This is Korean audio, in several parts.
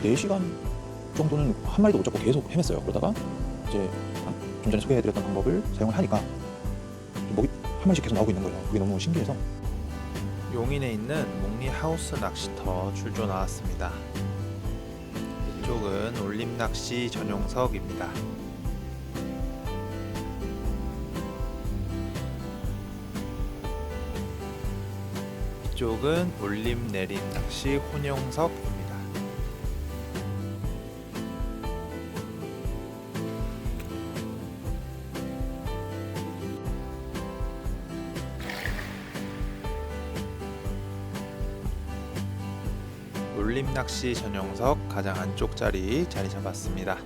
4시간 정도는 한 마리도 못 잡고 계속 헤맸어요. 그러다가 이제 좀 전에 소개해드렸던 방법을 사용을 하니까 먹이 한 마리씩 계속 나오고 있는 거예요. 그게 너무 신기해서. 용인에 있는 목리 하우스 낚시터 출조 나왔습니다. 이쪽은 올림 낚시 전용석입니다. 이쪽은 올림 내림 낚시 혼용석입니다. 올림 낚시 전용석 가장 안쪽 자리 잡았습니다.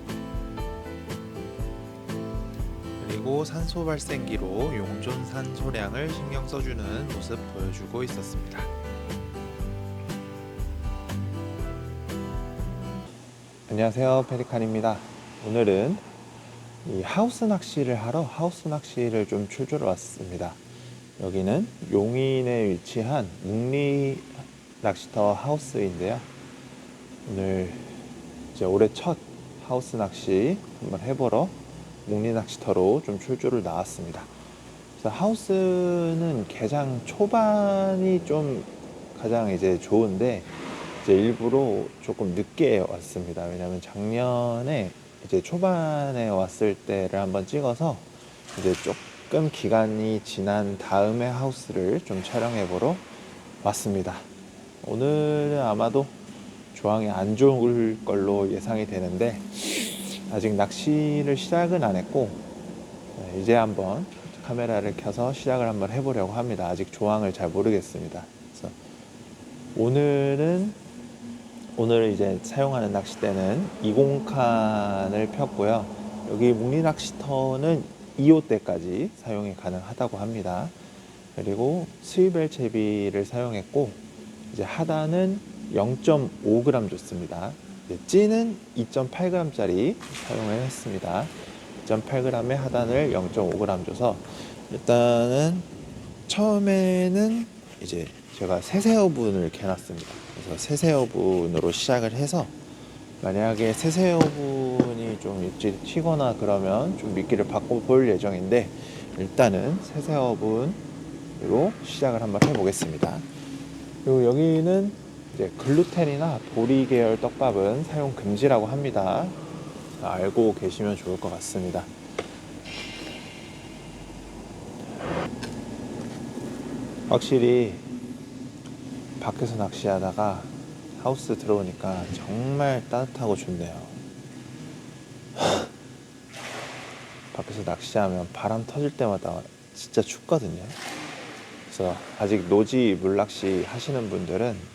그리고 산소 발생기로 용존 산소량을 신경 써주는 모습 보여주고 있었습니다. 안녕하세요, 페리칸입니다. 오늘은 이 하우스 낚시를 하러 하우스 낚시를 좀 출조를 왔습니다. 여기는 용인에 위치한 목리 낚시터 하우스인데요. 오늘 이제 올해 첫 하우스 낚시 한번 해보러 목리 낚시터로 좀 출조를 나왔습니다. 그래서 하우스는 개장 초반이 좀 가장 이제 좋은데 이제 일부러 조금 늦게 왔습니다. 왜냐면 작년에 이제 초반에 왔을 때를 한번 찍어서 이제 조금 기간이 지난 다음에 하우스를 좀 촬영해 보러 왔습니다. 오늘은 아마도 조항이 안 좋을 걸로 예상이 되는데 아직 낚시를 시작은 안 했고 이제 한번 카메라를 켜서 시작을 한번 해보려고 합니다. 아직 조항을 잘 모르겠습니다. 그래서 오늘 이제 사용하는 낚싯대는 20칸을 폈고요. 여기 목리 낚시터는 2호대까지 사용이 가능하다고 합니다. 그리고 스위벨 채비를 사용했고 이제 하단은 0.5g 줬습니다. 찌는 2.8g짜리 사용을 했습니다. 2.8g의 하단을 0.5g 줘서 일단은 처음에는 이제 제가 세세어분을 개놨습니다. 그래서 세세어분으로 시작을 해서 만약에 세세어분이 좀 입질이 튀거나 그러면 좀 미끼를 바꿔볼 예정인데 일단은 세세어분으로 시작을 한번 해보겠습니다. 그리고 여기는 이제 글루텐이나 보리 계열 떡밥은 사용 금지라고 합니다. 알고 계시면 좋을 것 같습니다. 확실히 밖에서 낚시하다가 하우스 들어오니까 정말 따뜻하고 좋네요. 밖에서 낚시하면 바람 터질 때마다 진짜 춥거든요. 그래서 아직 노지 물낚시 하시는 분들은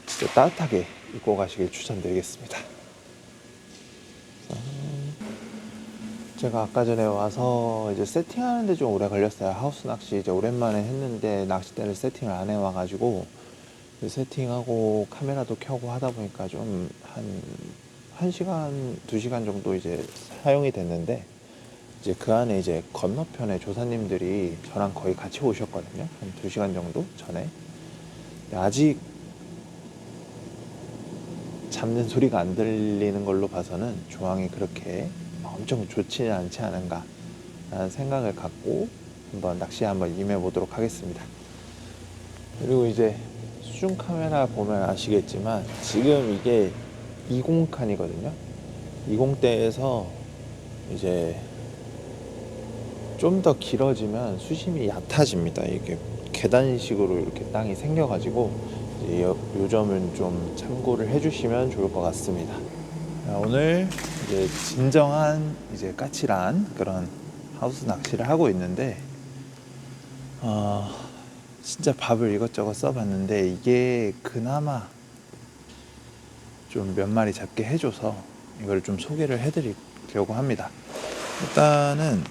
진짜 따뜻하게 입고 가시길 추천드리겠습니다. 제가 아까 전에 와서 이제 세팅하는데 좀 오래 걸렸어요. 하우스 낚시 이제 오랜만에 했는데 낚싯대를 세팅을 안 해와가지고 세팅하고 카메라도 켜고 하다 보니까 좀 한 1시간, 2시간 정도 이제 사용이 됐는데 이제 그 안에 이제 건너편에 조사님들이 저랑 거의 같이 오셨거든요. 한 2시간 정도 전에. 아직 잡는 소리가 안 들리는 걸로 봐서는 조항이 그렇게 엄청 좋지는 않지 않은가 라는 생각을 갖고 한번 낚시에 한번 임해 보도록 하겠습니다. 그리고 이제 수중 카메라 보면 아시겠지만 지금 이게 20칸이거든요. 20대에서 이제 좀 더 길어지면 수심이 얕아집니다. 이게 계단식으로 이렇게 땅이 생겨가지고 요 점은 좀 참고를 해주시면 좋을 것 같습니다. 오늘 이제 진정한 이제 까칠한 그런 하우스 낚시를 하고 있는데 진짜 밥을 이것저것 써봤는데 이게 그나마 좀 몇 마리 잡게 해줘서 이걸 좀 소개를 해드리려고 합니다. 일단은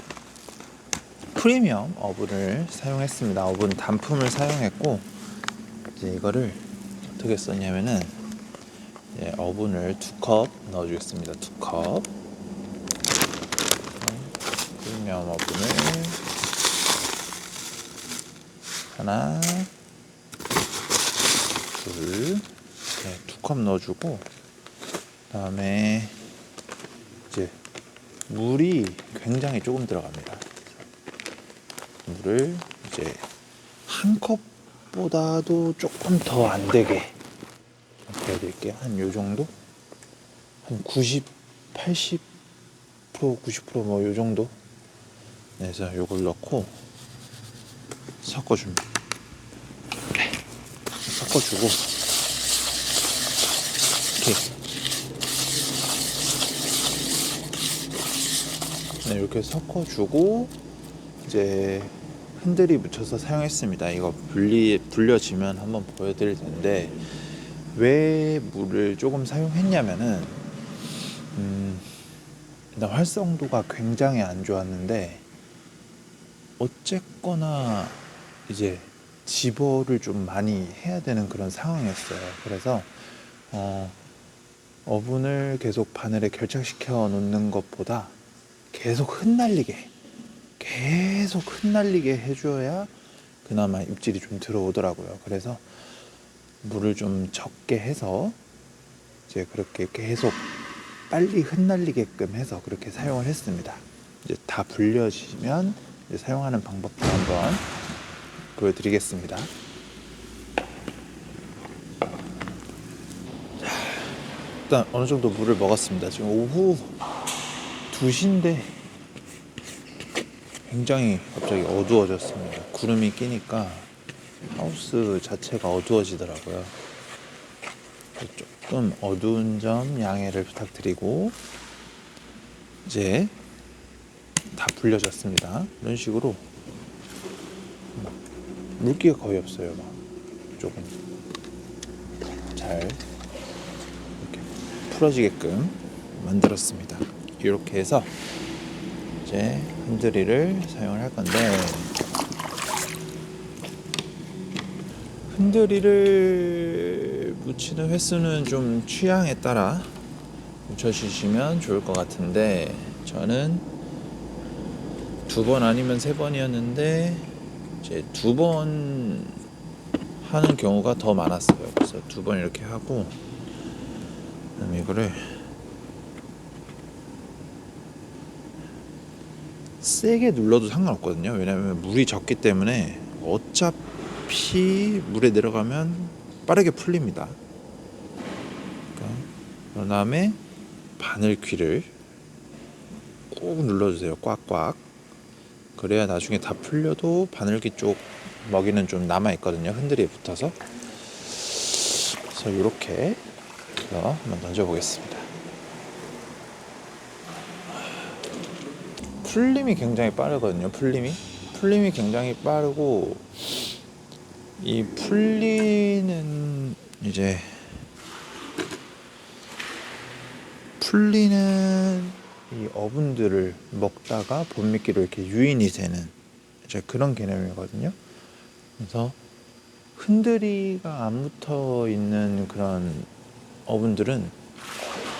프리미엄 어분을 사용했습니다. 어분 단품을 사용했고 이제 이거를 어떻게 썼냐면은 어분을 2컵 넣어주겠습니다. 2컵 프리미엄 어분을 하나, 둘, 2컵 넣어주고 그다음에 이제 물이 굉장히 조금 들어갑니다. 물을 이제 한 컵보다도 조금 더 안 되게 이렇게 해드릴게요. 한 요 정도? 한 90, 80%, 90%뭐 요 정도? 그래서 요걸 넣고 섞어줍니다. 섞어주고 이렇게 섞어주고 이제 흔들이 묻혀서 사용했습니다. 이거 불려지면 한번 보여드릴 텐데 왜 물을 조금 사용했냐면은 일단 활성도가 굉장히 안 좋았는데 어쨌거나 이제 집어를 좀 많이 해야 되는 그런 상황이었어요. 그래서 어분을 계속 바늘에 결착시켜 놓는 것보다 계속 흩날리게 해줘야 그나마 입질이 좀 들어오더라고요. 그래서 물을 좀 적게 해서 이제 그렇게 계속 빨리 흩날리게끔 해서 그렇게 사용을 했습니다. 이제 다 불려지면 이제 사용하는 방법도 한번 보여드리겠습니다. 일단 어느 정도 물을 먹었습니다. 지금 오후 2시인데 굉장히 갑자기 어두워졌습니다. 구름이 끼니까 하우스 자체가 어두워지더라고요. 조금 어두운 점 양해를 부탁드리고 이제 다 불려졌습니다. 이런 식으로 물기가 거의 없어요. 막 조금 잘 이렇게 풀어지게끔 만들었습니다. 이렇게 해서 이제 흔들이를 사용을 할 건데 흔들이를 묻히는 횟수는 좀 취향에 따라 묻혀주시면 좋을 것 같은데 저는 2번 아니면 3번이었는데 이제 2번 하는 경우가 더 많았어요. 그래서 2번 이렇게 하고 그다음에 이거를 세게 눌러도 상관없거든요. 왜냐면 물이 적기 때문에 어차피 물에 내려가면 빠르게 풀립니다. 그 다음에 바늘 귀를 꾹 눌러주세요. 꽉꽉. 그래야 나중에 다 풀려도 바늘귀 쪽 먹이는 좀 남아있거든요. 흔들이에 붙어서. 그래서 이렇게 한번 던져보겠습니다. 풀림이 굉장히 빠르거든요. 풀림이 굉장히 빠르고 이 풀리는 이 어분들을 먹다가 본미끼로 이렇게 유인이 되는 이제 그런 개념이거든요. 그래서 흔들이가 안 붙어 있는 그런 어분들은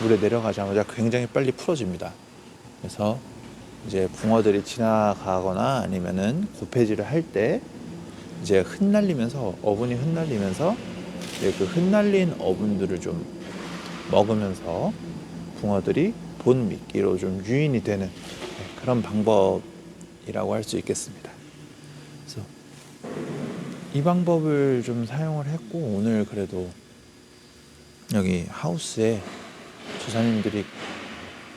물에 내려가자마자 굉장히 빨리 풀어집니다. 그래서 이제 붕어들이 지나가거나 아니면은 고패질을 할 때 이제 어분이 흩날리면서 이제 그 흩날린 어분들을 좀 먹으면서 붕어들이 본 미끼로 좀 유인이 되는 그런 방법이라고 할 수 있겠습니다. 그래서 이 방법을 좀 사용을 했고 오늘 그래도 여기 하우스에 조사님들이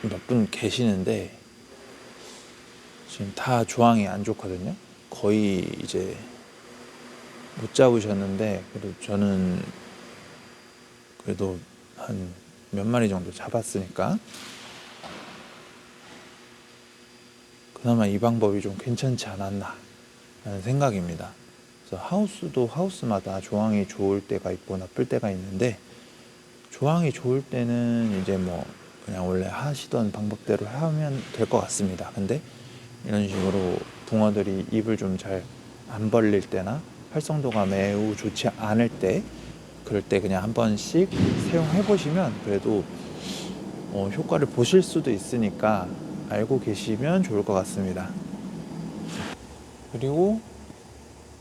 몇 분 계시는데 지금 다 조항이 안 좋거든요. 거의 이제 못 잡으셨는데 그래도 저는 그래도 한 몇 마리 정도 잡았으니까 그나마 이 방법이 좀 괜찮지 않았나 라는 생각입니다. 그래서 하우스도 하우스마다 조항이 좋을 때가 있고 나쁠 때가 있는데 조항이 좋을 때는 이제 뭐 그냥 원래 하시던 방법대로 하면 될 것 같습니다. 근데 이런 식으로 붕어들이 입을 좀 잘 안 벌릴 때나 활성도가 매우 좋지 않을 때 그럴 때 그냥 한 번씩 사용해 보시면 그래도 효과를 보실 수도 있으니까 알고 계시면 좋을 것 같습니다. 그리고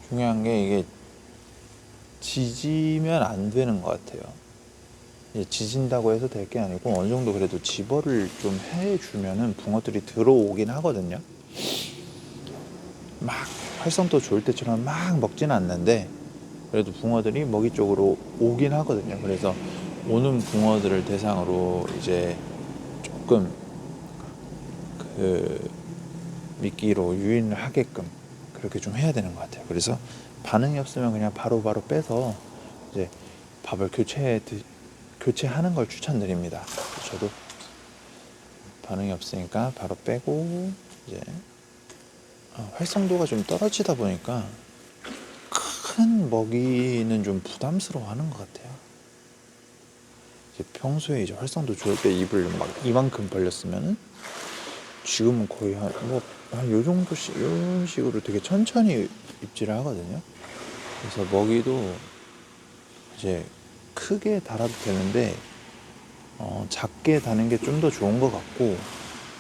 중요한 게 이게 지지면 안 되는 것 같아요. 지진다고 해서 될 게 아니고 어느 정도 그래도 집어를 좀 해주면은 붕어들이 들어오긴 하거든요. 막 활성도 좋을 때처럼 막 먹지는 않는데 그래도 붕어들이 먹이 쪽으로 오긴 하거든요. 그래서 오는 붕어들을 대상으로 이제 조금 그 미끼로 유인을 하게끔 그렇게 좀 해야 되는 것 같아요. 그래서 반응이 없으면 그냥 바로바로 빼서 이제 밥을 교체하는 걸 추천드립니다. 저도 반응이 없으니까 바로 빼고 이제 활성도가 좀 떨어지다 보니까 큰 먹이는 좀 부담스러워하는 것 같아요. 이제 평소에 이제 활성도 좋을 때 입을 막 이만큼 벌렸으면은 지금은 거의 한요 정도씩 이런 식으로 되게 천천히 입질을 하거든요. 그래서 먹이도 이제 크게 달아도 되는데 작게 다는 게 좀 더 좋은 것 같고,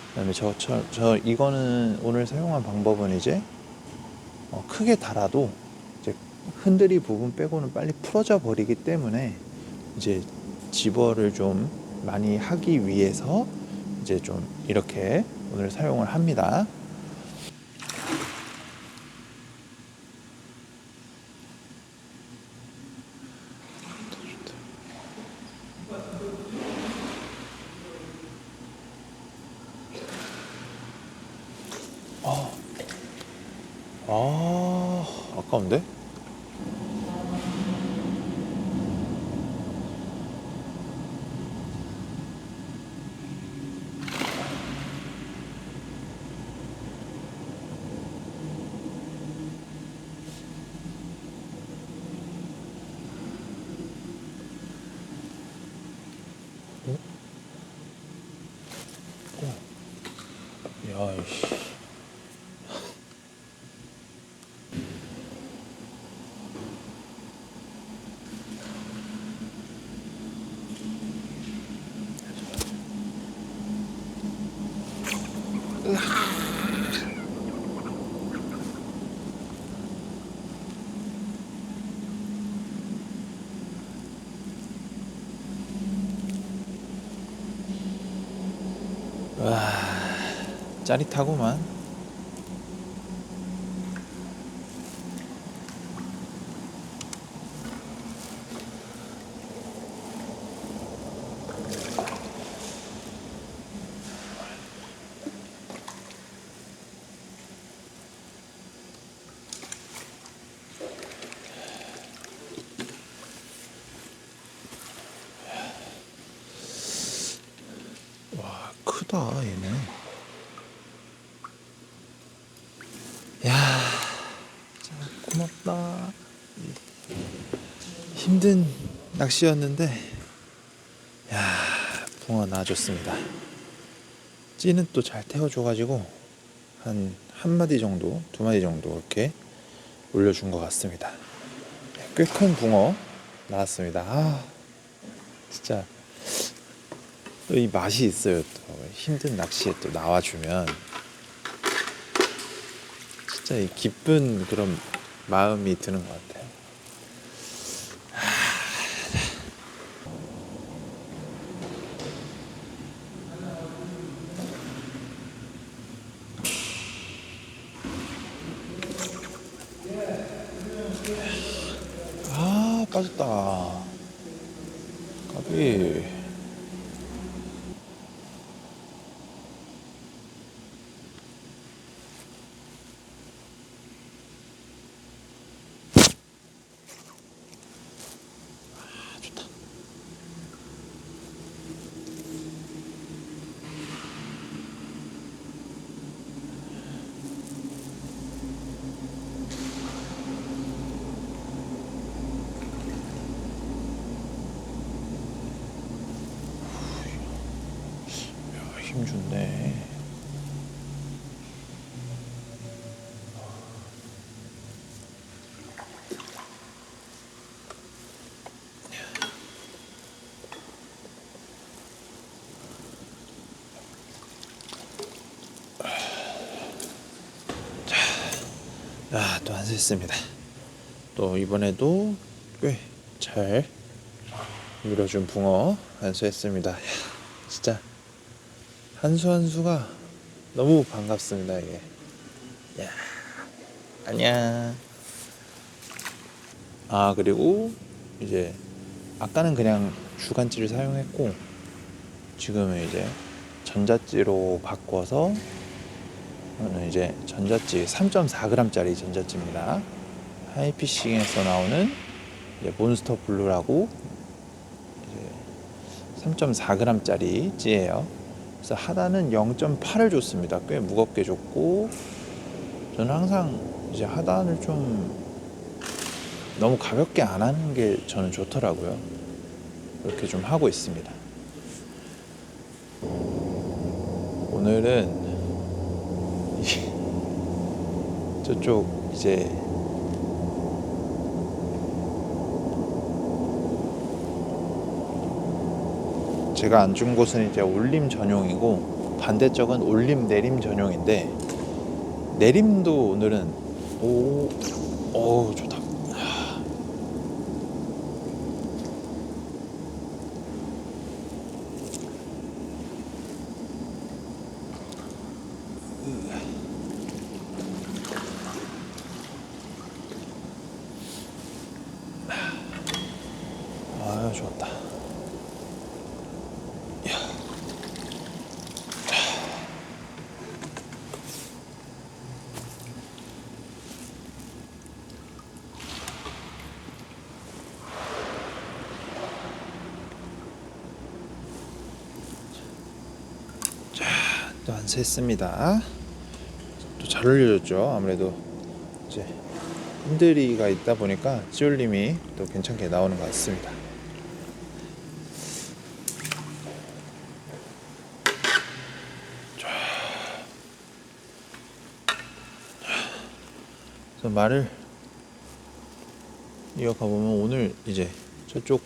그다음에 저 이거는 오늘 사용한 방법은 이제 크게 달아도 이제 흔들이 부분 빼고는 빨리 풀어져 버리기 때문에 이제 집어를 좀 많이 하기 위해서 이제 좀 이렇게 오늘 사용을 합니다. 아까운데? 야, 이씨. 와, 짜릿하구만. 와, 크다, 얘네. 야, 진짜 고맙다. 힘든 낚시였는데, 야, 붕어 놔줬습니다. 찌는 또 잘 태워줘가지고 한 마디 정도, 두 마디 정도 이렇게 올려준 것 같습니다. 꽤 큰 붕어 나왔습니다. 진짜 또 이 맛이 있어요. 또 힘든 낚시에 또 나와주면 진짜 이 기쁜 그런 마음이 드는 것 같아요. 빠졌다. 까비. 좋다. 야, 힘 좋네. 자, 또 안 샜습니다. 또 이번에도 꽤 잘 밀어준 붕어 안수했습니다. 야, 진짜 한 수 한 수가 너무 반갑습니다. 이게. 야, 안녕. 아, 그리고 이제 아까는 그냥 주간찌를 사용했고 지금은 이제 전자찌로 바꿔서 이거는 이제 전자찌 3.4g짜리 전자찌입니다. 하이피싱에서 나오는 이제 몬스터 블루라고 이제 3.4g짜리 찌예요. 그래서 하단은 0.8을 줬습니다. 꽤 무겁게 줬고 저는 항상 이제 하단을 좀 너무 가볍게 안 하는 게 저는 좋더라고요. 그렇게 좀 하고 있습니다. 오늘은 저쪽 이제 제가 앉은 곳은 이제 올림 전용이고 반대쪽은 올림 내림 전용인데 내림도 오늘은 오 좋다. 아 좋았다. 또 안세했습니다. 또 잘 올려줬죠. 아무래도 이제 흔들이가 있다 보니까 찌올림이 또 괜찮게 나오는 것 같습니다. 그래서 말을 이어가 보면 오늘 이제 저쪽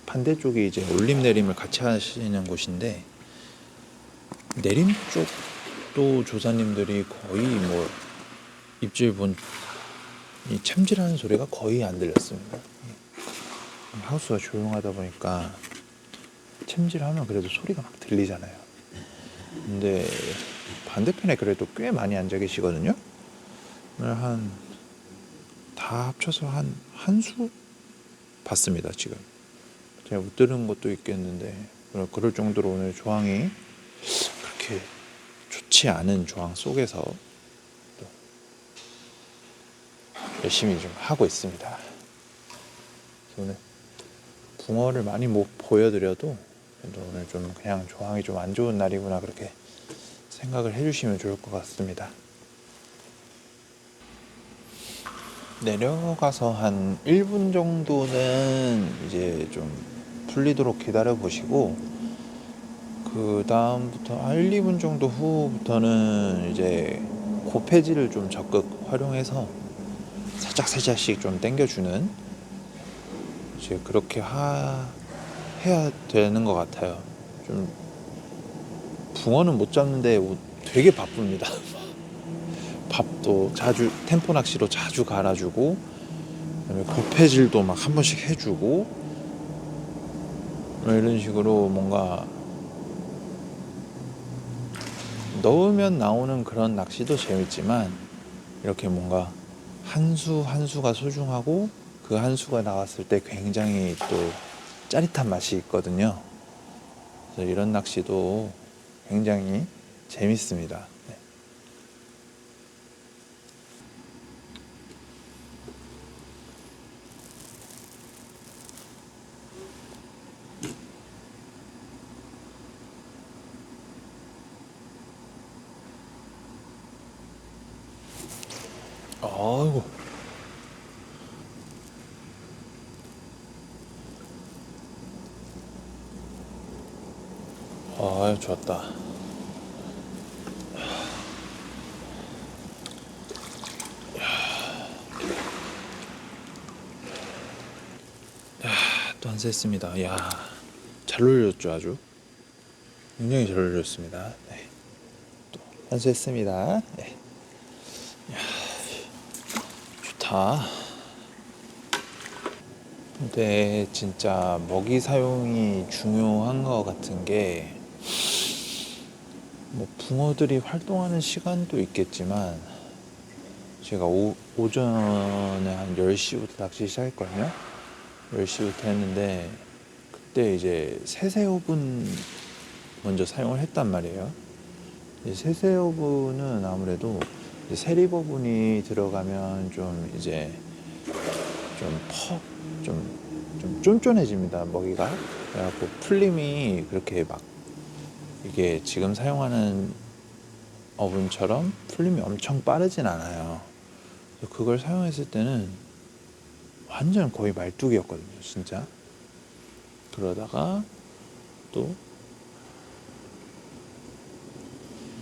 반대쪽이 이제 올림 내림을 같이 하시는 곳인데 내림 쪽도 조사님들이 거의 뭐 입질 본 이 참질하는 소리가 거의 안 들렸습니다. 하우스가 조용하다 보니까 참질하면 그래도 소리가 막 들리잖아요. 근데 반대편에 그래도 꽤 많이 앉아 계시거든요. 오늘 다 합쳐서 한 수 봤습니다. 지금 제가 못 들은 것도 있겠는데 그럴 정도로 오늘 조항이 그렇게 좋지 않은 조항 속에서 또 열심히 좀 하고 있습니다. 오늘 붕어를 많이 못 보여드려도 그래도 오늘 좀 그냥 조항이 좀 안 좋은 날이구나 그렇게 생각을 해주시면 좋을 것 같습니다. 내려가서 한 1분 정도는 이제 좀 풀리도록 기다려 보시고 그 다음부터 1, 2분 정도 후부터는 이제 고폐질을 좀 적극 활용해서 살짝씩 좀 당겨주는 이제 그렇게 해야 되는 것 같아요. 좀 붕어는 못 잡는데 되게 바쁩니다. 밥도 자주 템포 낚시로 자주 갈아주고 그다음에 고폐질도 막 한 번씩 해주고 이런 식으로 뭔가 넣으면 나오는 그런 낚시도 재밌지만 이렇게 뭔가 한 수 한 수가 소중하고 그 한 수가 나왔을 때 굉장히 또 짜릿한 맛이 있거든요. 그래서 이런 낚시도 굉장히 재밌습니다. 네. 아이고. 아, 좋았다. 또 한 세 했습니다. 야, 잘 올렸죠, 아주. 굉장히 잘 올렸습니다. 네. 또 한 세 했습니다. 네. 야, 좋다. 근데 진짜 먹이 사용이 중요한 것 같은 게, 뭐 붕어들이 활동하는 시간도 있겠지만, 제가 오전에 한 10시부터 낚시 시작했거든요. 10시부터 했는데, 그때 이제 세세오분 먼저 사용을 했단 말이에요. 세세오분은 아무래도 이제 세리버분이 들어가면 좀 이제 좀 쫀쫀해집니다, 먹이가. 그래갖고 풀림이 그렇게 막 이게 지금 사용하는 어분처럼 풀림이 엄청 빠르진 않아요. 그래서 그걸 사용했을 때는 완전 거의 말뚝이었거든요, 진짜. 그러다가 또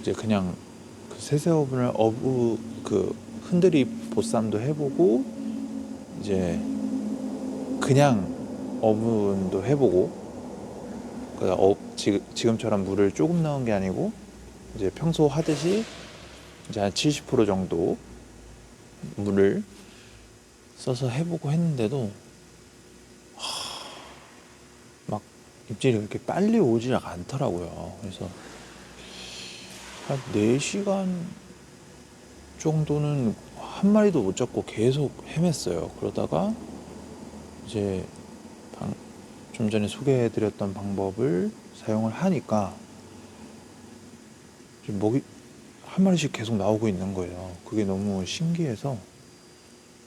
이제 그냥 그 세세어분을 그 흔들이 보쌈도 해보고, 이제 그냥 어분도 해보고, 지금처럼 물을 조금 넣은 게 아니고 이제 평소 하듯이 이제 한 70% 정도 물을 써서 해보고 했는데도 막 입질이 그렇게 빨리 오질 않더라고요. 그래서 한 4시간 정도는 한 마리도 못 잡고 계속 헤맸어요. 그러다가 이제 좀 전에 소개해드렸던 방법을 사용을 하니까 먹이 한 마리씩 계속 나오고 있는 거예요. 그게 너무 신기해서,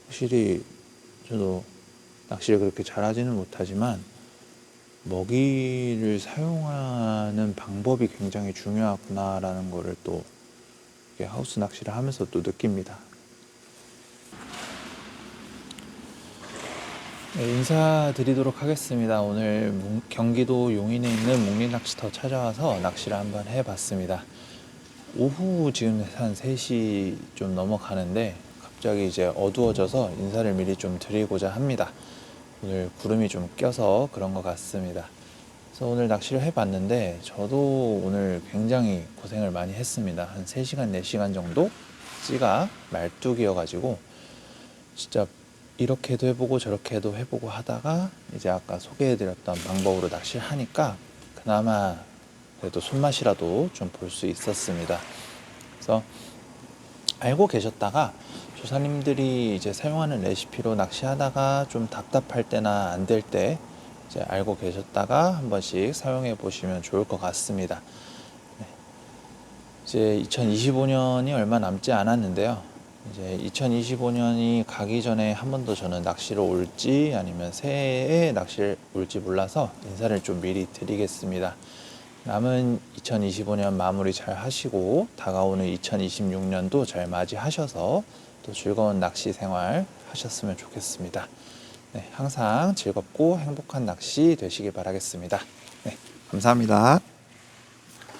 확실히 저도 낚시를 그렇게 잘하지는 못하지만 먹이를 사용하는 방법이 굉장히 중요하구나라는 거를 또 하우스 낚시를 하면서 또 느낍니다. 네, 인사드리도록 하겠습니다. 오늘 경기도 용인에 있는 몽리 낚시터 찾아와서 낚시를 한번 해봤습니다. 오후 지금 한 3시 좀 넘어가는데 갑자기 이제 어두워져서 인사를 미리 좀 드리고자 합니다. 오늘 구름이 좀 껴서 그런 것 같습니다. 그래서 오늘 낚시를 해봤는데 저도 오늘 굉장히 고생을 많이 했습니다. 한 3시간, 4시간 정도 찌가 말뚝이어가지고 진짜 이렇게도 해보고 저렇게도 해보고 하다가 이제 아까 소개해드렸던 방법으로 낚시를 하니까 그나마 그래도 손맛이라도 좀 볼 수 있었습니다. 그래서 알고 계셨다가 조사님들이 이제 사용하는 레시피로 낚시하다가 좀 답답할 때나 안 될 때 이제 알고 계셨다가 한 번씩 사용해 보시면 좋을 것 같습니다. 네. 이제 2025년이 얼마 남지 않았는데요. 이제 2025년이 가기 전에 한 번 더 저는 낚시를 올지 아니면 새해에 낚시를 올지 몰라서 인사를 좀 미리 드리겠습니다. 남은 2025년 마무리 잘 하시고 다가오는 2026년도 잘 맞이하셔서 또 즐거운 낚시 생활 하셨으면 좋겠습니다. 네, 항상 즐겁고 행복한 낚시 되시길 바라겠습니다. 네, 감사합니다.